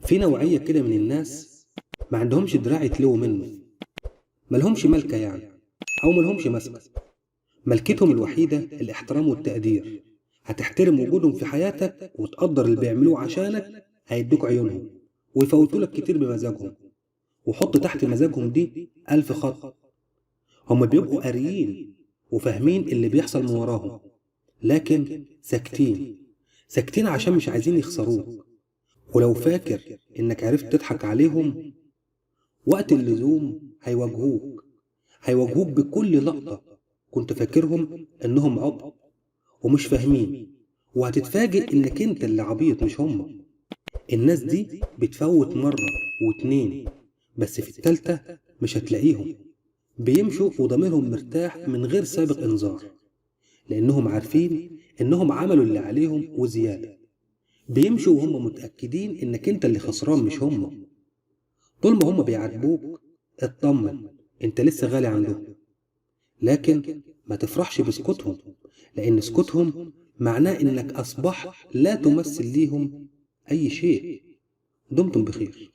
في نوعية كده من الناس ما عندهمش دراع يتلووا منه، ملهمش ملكة يعني، أو ملهمش مسكة. ملكتهم الوحيدة الاحترام والتقدير. هتحترم وجودهم في حياتك وتقدر اللي بيعملوه عشانك، هيدوك عيونهم ويفوتولك كتير بمزاجهم. وحط تحت مزاجهم دي 1000 خط. هما بيبقوا قاريين وفاهمين اللي بيحصل من وراهم، لكن ساكتين. ساكتين عشان مش عايزين يخسروك. ولو فاكر إنك عرفت تضحك عليهم، وقت اللزوم هيواجهوك بكل لقطة كنت فاكرهم إنهم عبط ومش فاهمين. وهتتفاجئ إنك أنت اللي عبيط مش هم. الناس دي بتفوت مرة واتنين، بس في التالتة مش هتلاقيهم. بيمشوا وضميرهم مرتاح من غير سابق إنذار، لأنهم عارفين إنهم عملوا اللي عليهم وزيادة. بيمشوا وهم متأكدين إنك أنت اللي خسران مش هم. طول ما هم بيعاتبوك اطمن، أنت لسه غالي عندهم. لكن ما تفرحش بسكوتهم، لأن سكوتهم معناه إنك أصبحت لا تمثل ليهم أي شيء. دمتم بخير.